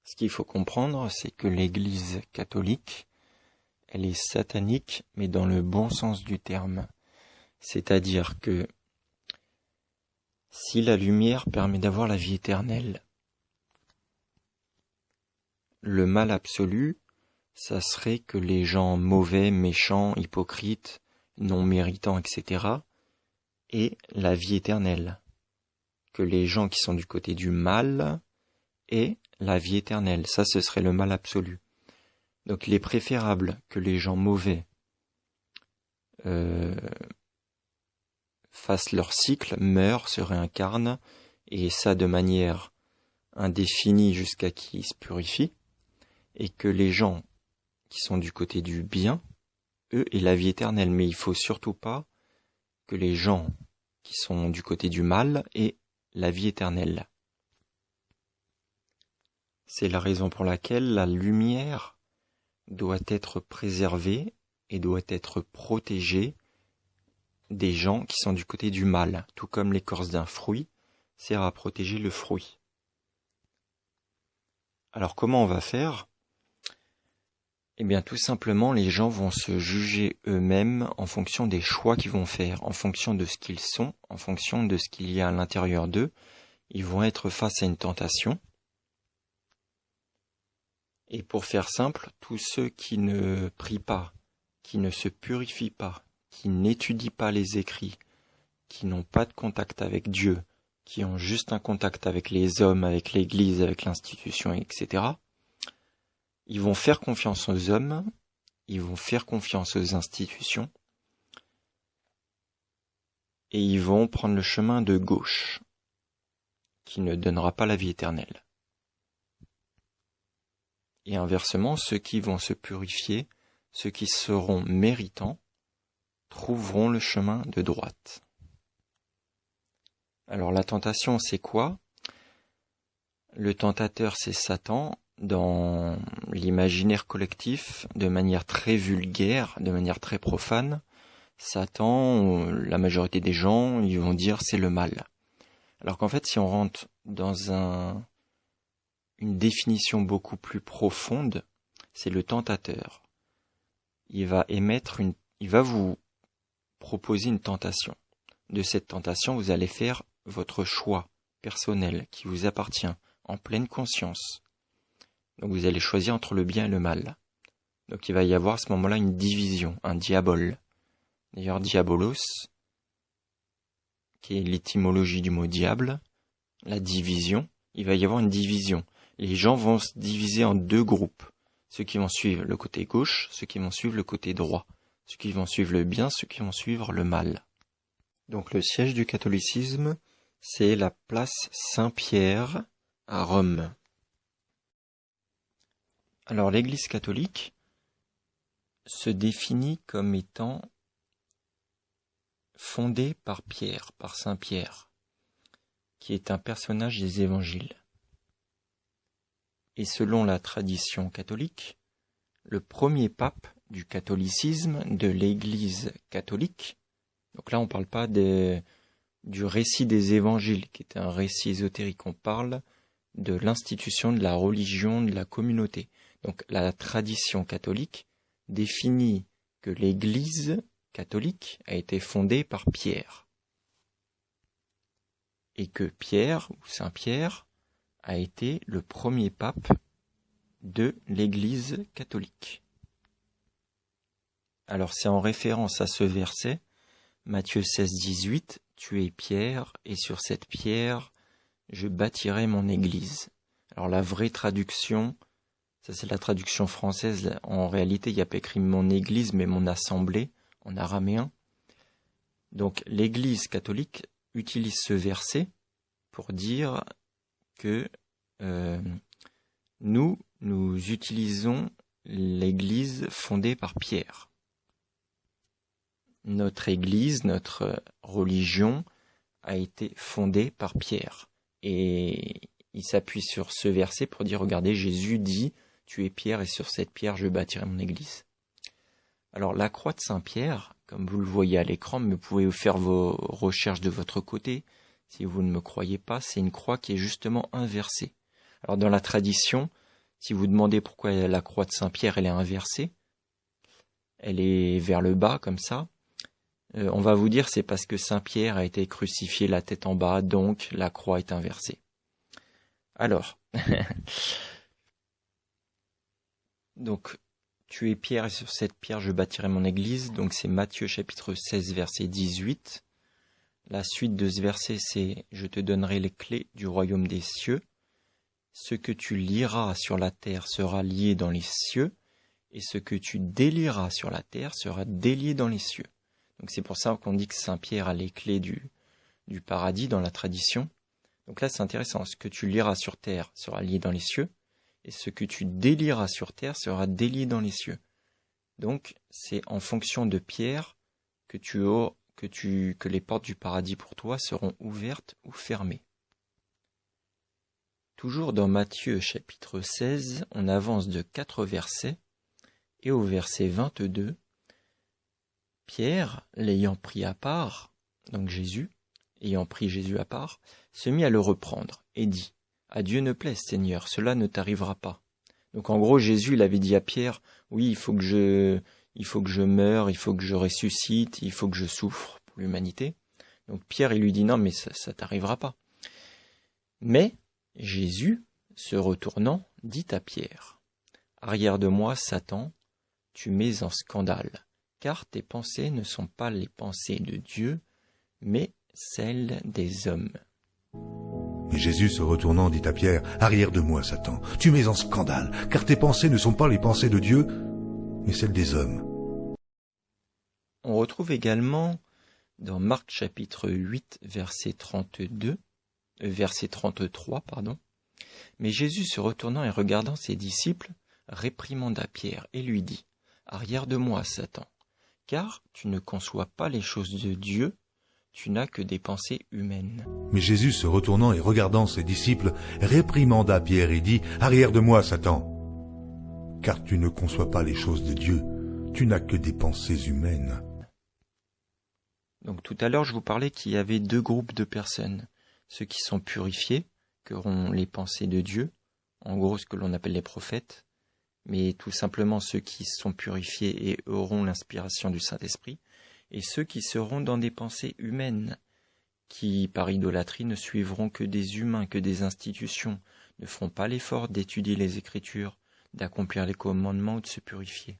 Ce qu'il faut comprendre, c'est que l'Église catholique, elle est satanique, mais dans le bon sens du terme. C'est-à-dire que si la lumière permet d'avoir la vie éternelle, le mal absolu, ça serait que les gens mauvais, méchants, hypocrites, non méritants, etc., aient la vie éternelle. Que les gens qui sont du côté du mal aient la vie éternelle. Ça, ce serait le mal absolu. Donc il est préférable que les gens mauvais fassent leur cycle, meurent, se réincarnent, et ça de manière indéfinie jusqu'à qu'ils se purifient, et que les gens qui sont du côté du bien, eux, aient la vie éternelle. Mais il faut surtout pas que les gens qui sont du côté du mal aient la vie éternelle. C'est la raison pour laquelle la lumière doit être préservée et doit être protégée des gens qui sont du côté du mal, tout comme l'écorce d'un fruit sert à protéger le fruit. Alors comment on va faire ? Eh bien tout simplement, les gens vont se juger eux-mêmes en fonction des choix qu'ils vont faire, en fonction de ce qu'ils sont, en fonction de ce qu'il y a à l'intérieur d'eux. Ils vont être face à une tentation. Et pour faire simple, tous ceux qui ne prient pas, qui ne se purifient pas, qui n'étudient pas les écrits, qui n'ont pas de contact avec Dieu, qui ont juste un contact avec les hommes, avec l'Église, avec l'institution, etc., ils vont faire confiance aux hommes, ils vont faire confiance aux institutions, et ils vont prendre le chemin de gauche, qui ne donnera pas la vie éternelle. Et inversement, ceux qui vont se purifier, ceux qui seront méritants, trouveront le chemin de droite. Alors la tentation, c'est quoi ? Le tentateur, c'est Satan, dans l'imaginaire collectif, de manière très vulgaire, de manière très profane. Satan, la majorité des gens, ils vont dire c'est le mal. Alors qu'en fait, si on rentre dans une définition beaucoup plus profonde, c'est le tentateur. Il va vous proposer une tentation. De cette tentation, vous allez faire votre choix personnel qui vous appartient en pleine conscience. Donc vous allez choisir entre le bien et le mal. Donc il va y avoir à ce moment-là une division, un diabole. D'ailleurs, diabolos, qui est l'étymologie du mot diable, la division, il va y avoir une division. Les gens vont se diviser en deux groupes. Ceux qui vont suivre le côté gauche, ceux qui vont suivre le côté droit. Ceux qui vont suivre le bien, ceux qui vont suivre le mal. Donc le siège du catholicisme, c'est la place Saint-Pierre à Rome. Alors l'Église catholique se définit comme étant fondée par Pierre, par Saint Pierre, qui est un personnage des évangiles. Et selon la tradition catholique, le premier pape du catholicisme, de l'Église catholique, donc là on ne parle pas du récit des évangiles, qui est un récit ésotérique, on parle de l'institution de la religion, de la communauté. Donc la tradition catholique définit que l'Église catholique a été fondée par Pierre. Et que Pierre, ou Saint Pierre, a été le premier pape de l'Église catholique. Alors c'est en référence à ce verset, Matthieu 16, 18, « Tu es Pierre, et sur cette pierre, je bâtirai mon Église ». Alors la vraie traduction, ça c'est la traduction française, en réalité il n'y a pas écrit « mon Église » mais « mon assemblée » en araméen. Donc l'Église catholique utilise ce verset pour dire que nous utilisons l'Église fondée par Pierre. Notre Église, notre religion a été fondée par Pierre. Et il s'appuie sur ce verset pour dire, regardez, Jésus dit, tu es Pierre et sur cette pierre je bâtirai mon Église. Alors la croix de Saint-Pierre, comme vous le voyez à l'écran, mais vous pouvez faire vos recherches de votre côté, si vous ne me croyez pas, c'est une croix qui est justement inversée. Alors dans la tradition, Si vous demandez pourquoi la croix de Saint-Pierre elle est inversée, elle est vers le bas comme ça, on va vous dire c'est parce que Saint-Pierre a été crucifié la tête en bas, donc la croix est inversée. Alors, donc, tu es pierre et sur cette pierre je bâtirai mon église, donc c'est Matthieu chapitre 16 verset 18. La suite de ce verset c'est « Je te donnerai les clés du royaume des cieux. Ce que tu lieras sur la terre sera lié dans les cieux, et ce que tu délieras sur la terre sera délié dans les cieux. » Donc c'est pour ça qu'on dit que Saint-Pierre a les clés du paradis dans la tradition. Donc là c'est intéressant, ce que tu lieras sur terre sera lié dans les cieux, et ce que tu délieras sur terre sera délié dans les cieux. Donc c'est en fonction de Pierre que les portes du paradis pour toi seront ouvertes ou fermées. Toujours dans Matthieu chapitre 16, on avance de 4 versets, et au verset 22, Pierre, l'ayant pris à part, donc Jésus, ayant pris Jésus à part, se mit à le reprendre, et dit, « À Dieu ne plaise, Seigneur, cela ne t'arrivera pas. » Donc en gros, Jésus, il avait dit à Pierre, « Oui, il faut que je meure, il faut que je ressuscite, il faut que je souffre pour l'humanité. » Donc Pierre, il lui dit, « Non, mais ça t'arrivera pas. » Mais Jésus, se retournant, dit à Pierre, « Arrière de moi, Satan, tu mets en scandale, car tes pensées ne sont pas les pensées de Dieu, mais celles des hommes. » Mais Jésus, se retournant, dit à Pierre, « Arrière de moi, Satan, tu mets en scandale, car tes pensées ne sont pas les pensées de Dieu, mais celles des hommes. » On retrouve également dans Marc chapitre 8, verset 33, « Mais Jésus, se retournant et regardant ses disciples, réprimanda Pierre et lui dit, « Arrière de moi, Satan, car tu ne conçois pas les choses de Dieu, tu n'as que des pensées humaines. » Mais Jésus, se retournant et regardant ses disciples, réprimanda Pierre et dit, « Arrière de moi, Satan, car tu ne conçois pas les choses de Dieu, tu n'as que des pensées humaines. » Donc tout à l'heure, je vous parlais qu'il y avait 2 groupes de personnes. Ceux qui sont purifiés, qui auront les pensées de Dieu, en gros ce que l'on appelle les prophètes, mais tout simplement ceux qui sont purifiés et auront l'inspiration du Saint-Esprit, et ceux qui seront dans des pensées humaines, qui, par idolâtrie, ne suivront que des humains, que des institutions, ne feront pas l'effort d'étudier les Écritures, d'accomplir les commandements ou de se purifier.